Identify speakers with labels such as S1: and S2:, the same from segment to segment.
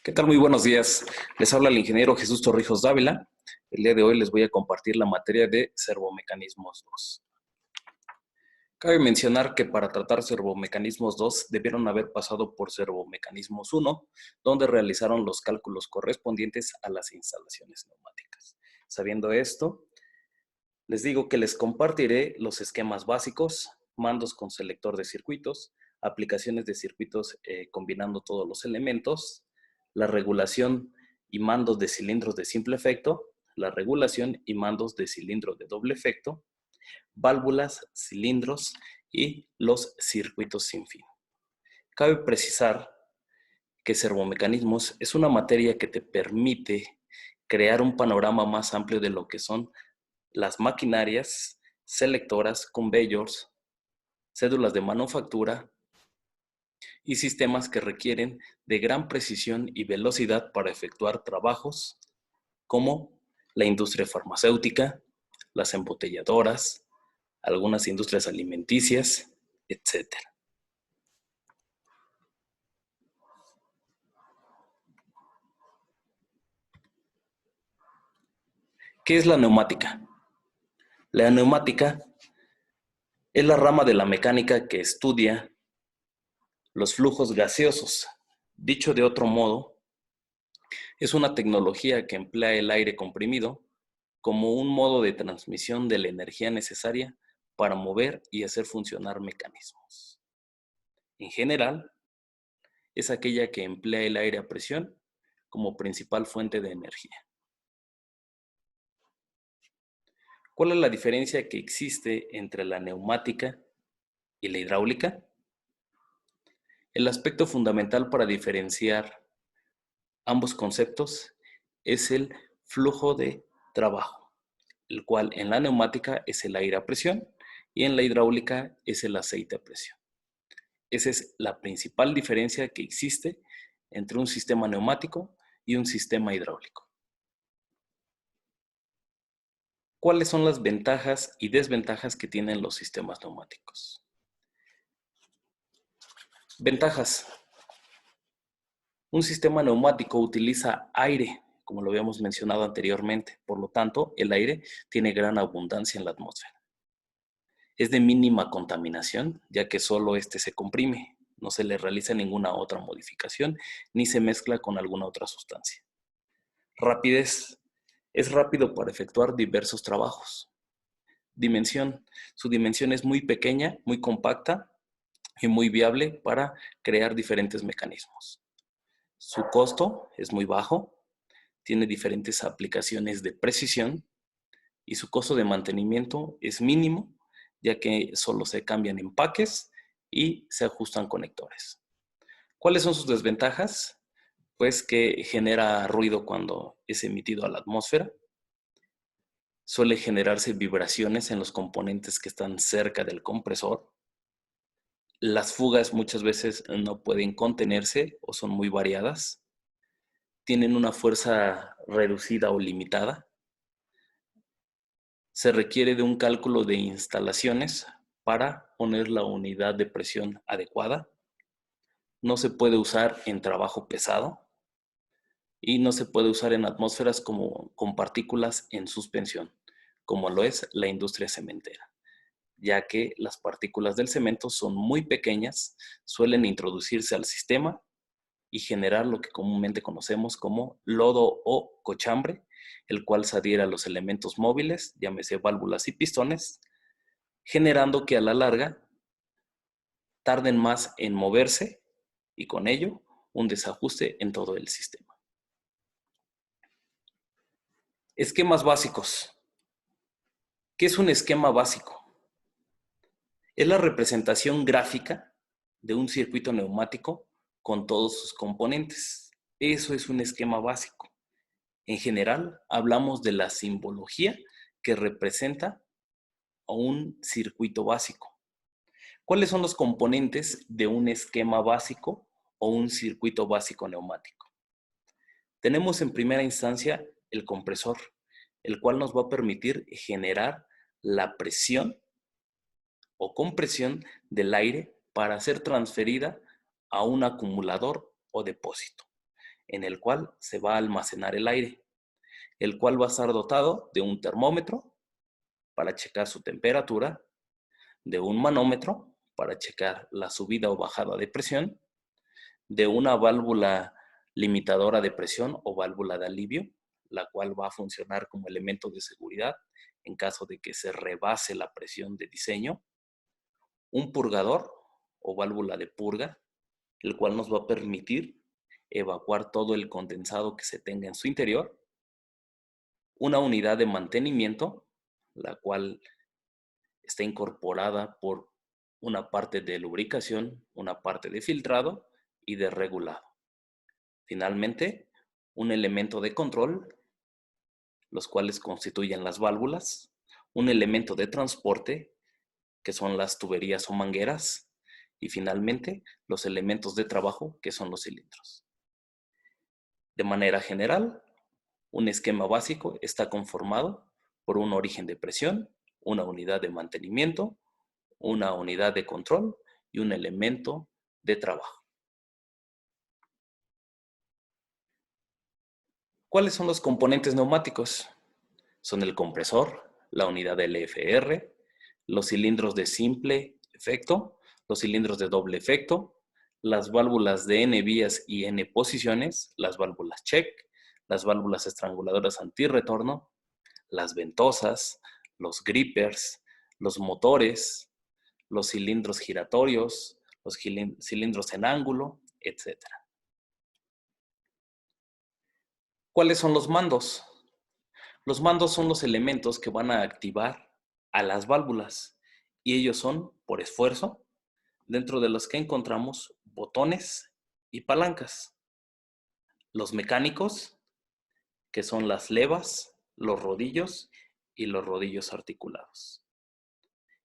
S1: ¿Qué tal? Muy buenos días. Les habla el ingeniero Jesús Torrijos Dávila. El día de hoy les voy a compartir la materia de servomecanismos 2. Cabe mencionar que para tratar servomecanismos 2 debieron haber pasado por servomecanismos 1, donde realizaron los cálculos correspondientes a las instalaciones neumáticas. Sabiendo esto, les digo que les compartiré los esquemas básicos, mandos con selector de circuitos, aplicaciones de circuitos combinando todos los elementos, la regulación y mandos de cilindros de simple efecto, la regulación y mandos de cilindros de doble efecto, válvulas, cilindros y los circuitos sin fin. Cabe precisar que servomecanismos es una materia que te permite crear un panorama más amplio de lo que son las maquinarias, selectoras, conveyors, cédulas de manufactura y sistemas que requieren de gran precisión y velocidad para efectuar trabajos como la industria farmacéutica, las embotelladoras, algunas industrias alimenticias, etc. ¿Qué es la neumática? La neumática es la rama de la mecánica que estudia los flujos gaseosos. Dicho de otro modo, es una tecnología que emplea el aire comprimido como un modo de transmisión de la energía necesaria para mover y hacer funcionar mecanismos. En general, es aquella que emplea el aire a presión como principal fuente de energía. ¿Cuál es la diferencia que existe entre la neumática y la hidráulica? El aspecto fundamental para diferenciar ambos conceptos es el flujo de trabajo, el cual en la neumática es el aire a presión y en la hidráulica es el aceite a presión. Esa es la principal diferencia que existe entre un sistema neumático y un sistema hidráulico. ¿Cuáles son las ventajas y desventajas que tienen los sistemas neumáticos? Ventajas. Un sistema neumático utiliza aire, como lo habíamos mencionado anteriormente. Por lo tanto, el aire tiene gran abundancia en la atmósfera. Es de mínima contaminación, ya que solo este se comprime. No se le realiza ninguna otra modificación, ni se mezcla con alguna otra sustancia. Rapidez. Es rápido para efectuar diversos trabajos. Dimensión. Su dimensión es muy pequeña, muy compacta y muy viable para crear diferentes mecanismos. Su costo es muy bajo, tiene diferentes aplicaciones de precisión y su costo de mantenimiento es mínimo, ya que solo se cambian empaques y se ajustan conectores. ¿Cuáles son sus desventajas? Pues que genera ruido cuando es emitido a la atmósfera. Suele generarse vibraciones en los componentes que están cerca del compresor. Las fugas muchas veces no pueden contenerse o son muy variadas. Tienen una fuerza reducida o limitada. Se requiere de un cálculo de instalaciones para poner la unidad de presión adecuada. No se puede usar en trabajo pesado y no se puede usar en atmósferas con partículas en suspensión, como lo es la industria cementera, ya que las partículas del cemento son muy pequeñas, suelen introducirse al sistema y generar lo que comúnmente conocemos como lodo o cochambre, el cual se adhiere a los elementos móviles, llámese válvulas y pistones, generando que a la larga tarden más en moverse y con ello un desajuste en todo el sistema. Esquemas básicos. ¿Qué es un esquema básico? Es la representación gráfica de un circuito neumático con todos sus componentes. Eso es un esquema básico. En general, hablamos de la simbología que representa a un circuito básico. ¿Cuáles son los componentes de un esquema básico o un circuito básico neumático? Tenemos en primera instancia el compresor, el cual nos va a permitir generar la presión o compresión del aire para ser transferida a un acumulador o depósito. en el cual se va a almacenar el aire, el cual va a estar dotado de un termómetro para checar su temperatura, de un manómetro para checar la subida o bajada de presión, de una válvula limitadora de presión o válvula de alivio, la cual va a funcionar como elemento de seguridad en caso de que se rebase la presión de diseño, un purgador o válvula de purga, el cual nos va a permitir evacuar todo el condensado que se tenga en su interior, una unidad de mantenimiento, la cual está incorporada por una parte de lubricación, una parte de filtrado y de regulado. Finalmente, un elemento de control, los cuales constituyen las válvulas, un elemento de transporte, que son las tuberías o mangueras, y finalmente los elementos de trabajo, que son los cilindros. De manera general, un esquema básico está conformado por un origen de presión, una unidad de mantenimiento, una unidad de control y un elemento de trabajo. ¿Cuáles son los componentes neumáticos? Son el compresor, la unidad LFR, los cilindros de simple efecto, los cilindros de doble efecto, las válvulas de N vías y N posiciones, las válvulas check, las válvulas estranguladoras antirretorno, las ventosas, los grippers, los motores, los cilindros giratorios, los cilindros en ángulo, etc. ¿Cuáles son los mandos? Los mandos son los elementos que van a activar a las válvulas y ellos son por esfuerzo, dentro de los que encontramos botones y palancas. Los mecánicos, que son las levas, los rodillos y los rodillos articulados.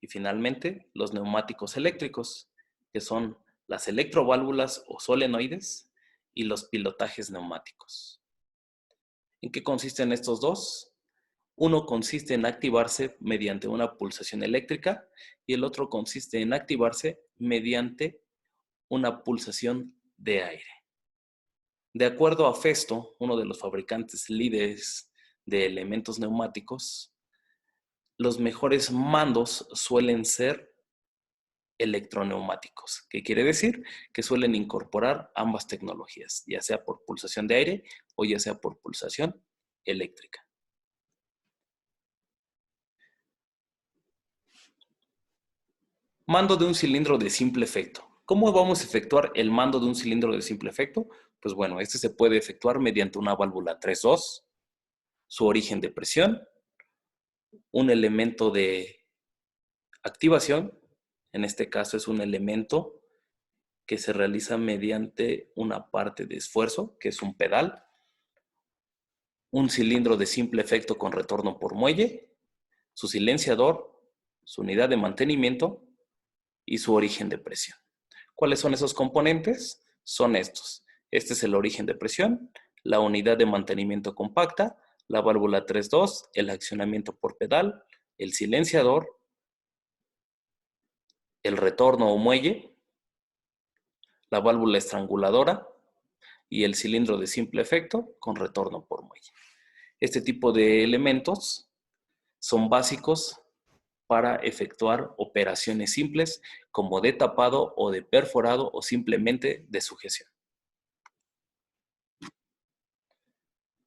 S1: Y finalmente, los neumáticos eléctricos, que son las electroválvulas o solenoides y los pilotajes neumáticos. ¿En qué consisten estos dos? Uno consiste en activarse mediante una pulsación eléctrica y el otro consiste en activarse mediante una pulsación de aire. De acuerdo a Festo, uno de los fabricantes líderes de elementos neumáticos, los mejores mandos suelen ser electroneumáticos, que quiere decir que suelen incorporar ambas tecnologías, ya sea por pulsación de aire o ya sea por pulsación eléctrica. Mando de un cilindro de simple efecto. ¿Cómo vamos a efectuar el mando de un cilindro de simple efecto? Pues bueno, este se puede efectuar mediante una válvula 3-2, su origen de presión, un elemento de activación, en este caso es un elemento que se realiza mediante una parte de esfuerzo, que es un pedal, un cilindro de simple efecto con retorno por muelle, su silenciador, su unidad de mantenimiento y su origen de presión. ¿Cuáles son esos componentes? Son estos. Este es el origen de presión, la unidad de mantenimiento compacta, la válvula 3-2, el accionamiento por pedal, el silenciador, el retorno o muelle, la válvula estranguladora y el cilindro de simple efecto con retorno por muelle. Este tipo de elementos son básicos para efectuar operaciones simples como de tapado o de perforado o simplemente de sujeción.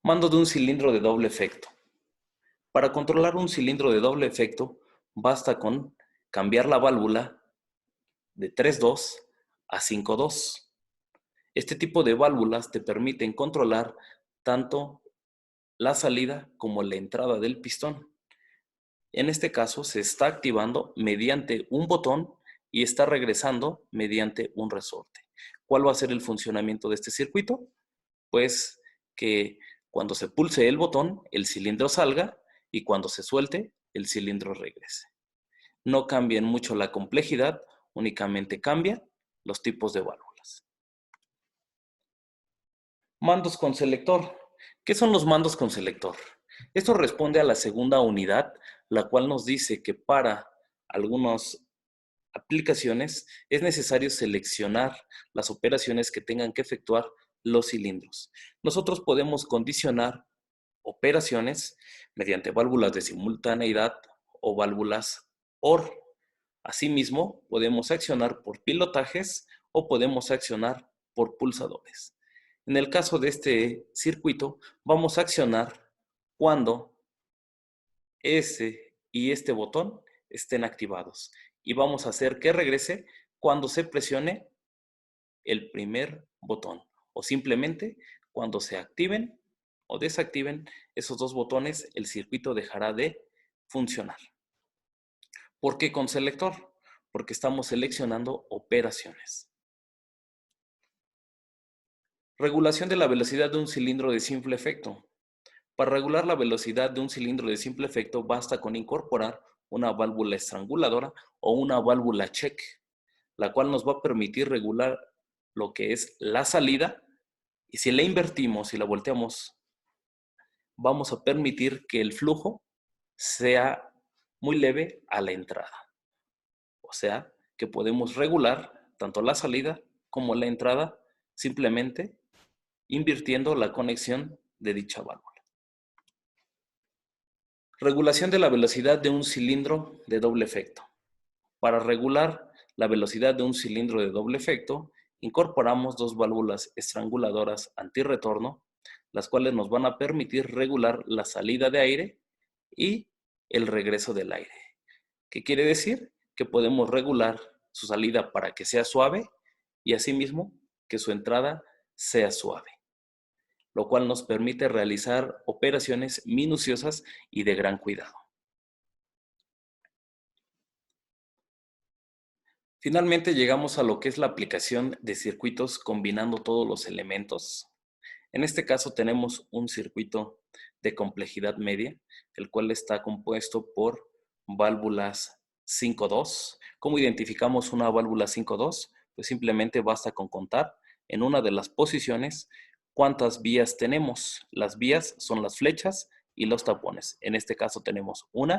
S1: Mando de un cilindro de doble efecto. Para controlar un cilindro de doble efecto, basta con cambiar la válvula de 3-2 a 5-2. Este tipo de válvulas te permiten controlar tanto la salida como la entrada del pistón. En este caso, se está activando mediante un botón y está regresando mediante un resorte. ¿Cuál va a ser el funcionamiento de este circuito? Pues que cuando se pulse el botón, el cilindro salga y cuando se suelte, el cilindro regrese. No cambia mucho la complejidad, únicamente cambia los tipos de válvulas. Mandos con selector. ¿Qué son los mandos con selector? Esto responde a la segunda unidad, la cual nos dice que para algunas aplicaciones es necesario seleccionar las operaciones que tengan que efectuar los cilindros. Nosotros podemos condicionar operaciones mediante válvulas de simultaneidad o válvulas OR. Asimismo, podemos accionar por pilotajes o podemos accionar por pulsadores. En el caso de este circuito, vamos a accionar cuando ese y este botón estén activados y vamos a hacer que regrese cuando se presione el primer botón o simplemente cuando se activen o desactiven esos dos botones, el circuito dejará de funcionar. ¿Por qué con selector? Porque estamos seleccionando operaciones. Regulación de la velocidad de un cilindro de simple efecto. Para regular la velocidad de un cilindro de simple efecto basta con incorporar una válvula estranguladora o una válvula check, la cual nos va a permitir regular lo que es la salida, y si la invertimos y la volteamos, vamos a permitir que el flujo sea muy leve a la entrada. O sea, que podemos regular tanto la salida como la entrada simplemente invirtiendo la conexión de dicha válvula. Regulación de la velocidad de un cilindro de doble efecto. Para regular la velocidad de un cilindro de doble efecto, incorporamos dos válvulas estranguladoras antirretorno, las cuales nos van a permitir regular la salida de aire y el regreso del aire. ¿Qué quiere decir? Que podemos regular su salida para que sea suave y asimismo que su entrada sea suave, lo cual nos permite realizar operaciones minuciosas y de gran cuidado. Finalmente llegamos a lo que es la aplicación de circuitos combinando todos los elementos. En este caso tenemos un circuito de complejidad media, el cual está compuesto por válvulas 5-2. ¿Cómo identificamos una válvula 5-2? Pues simplemente basta con contar en una de las posiciones cuántas vías tenemos. Las vías son las flechas y los tapones. En este caso tenemos 1,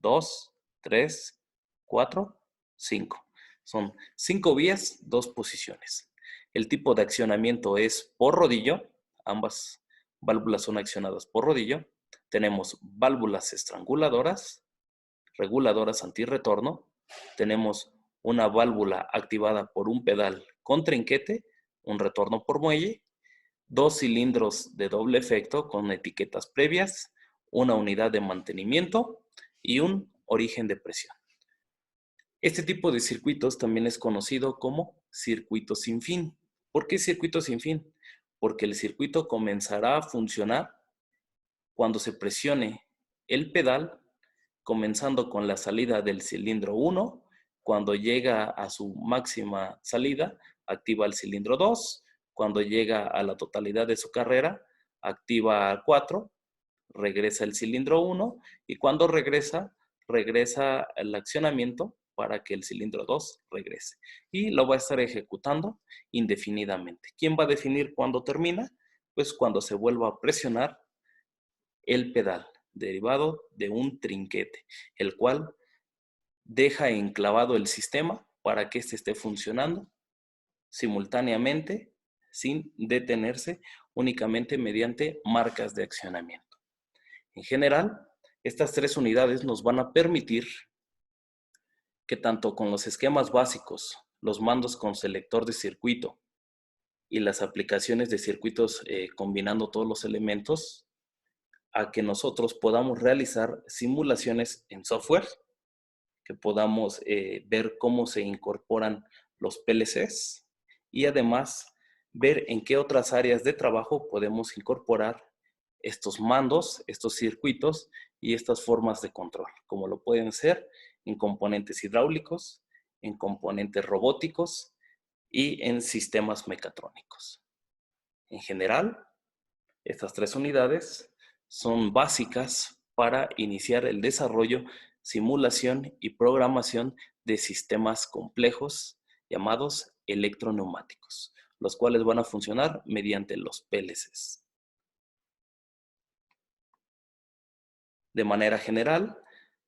S1: 2, 3, 4, 5. Son 5 vías, 2 posiciones. El tipo de accionamiento es por rodillo. Ambas válvulas son accionadas por rodillo. Tenemos válvulas estranguladoras, reguladoras antirretorno. Tenemos una válvula activada por un pedal con trinquete, un retorno por muelle, 2 cilindros de doble efecto con etiquetas previas, una unidad de mantenimiento y un origen de presión. Este tipo de circuitos también es conocido como circuito sin fin. ¿Por qué circuito sin fin? Porque el circuito comenzará a funcionar cuando se presione el pedal, comenzando con la salida del cilindro 1, cuando llega a su máxima salida, activa el cilindro 2, cuando llega a la totalidad de su carrera, activa 4, regresa el cilindro 1 y cuando regresa el accionamiento para que el cilindro 2 regrese. Y lo va a estar ejecutando indefinidamente. ¿Quién va a definir cuándo termina? Pues cuando se vuelva a presionar el pedal, derivado de un trinquete, el cual deja enclavado el sistema para que éste esté funcionando simultáneamente sin detenerse, únicamente mediante marcas de accionamiento. En general, estas 3 unidades nos van a permitir que tanto con los esquemas básicos, los mandos con selector de circuito y las aplicaciones de circuitos combinando todos los elementos, a que nosotros podamos realizar simulaciones en software, que podamos ver cómo se incorporan los PLCs y además ver en qué otras áreas de trabajo podemos incorporar estos mandos, estos circuitos y estas formas de control, como lo pueden ser en componentes hidráulicos, en componentes robóticos y en sistemas mecatrónicos. En general, estas 3 unidades son básicas para iniciar el desarrollo, simulación y programación de sistemas complejos llamados electroneumáticos, los cuales van a funcionar mediante los PLCs. De manera general,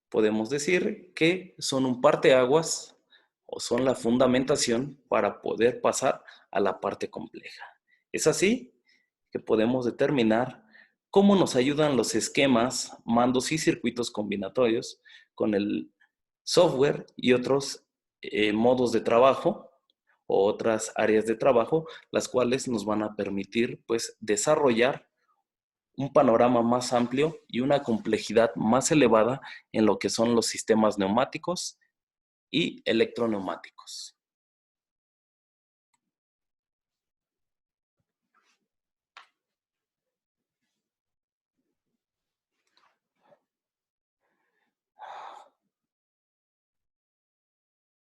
S1: podemos decir que son un parteaguas o son la fundamentación para poder pasar a la parte compleja. Es así que podemos determinar cómo nos ayudan los esquemas, mandos y circuitos combinatorios con el software y otros modos de trabajo o otras áreas de trabajo, las cuales nos van a permitir pues desarrollar un panorama más amplio y una complejidad más elevada en lo que son los sistemas neumáticos y electroneumáticos.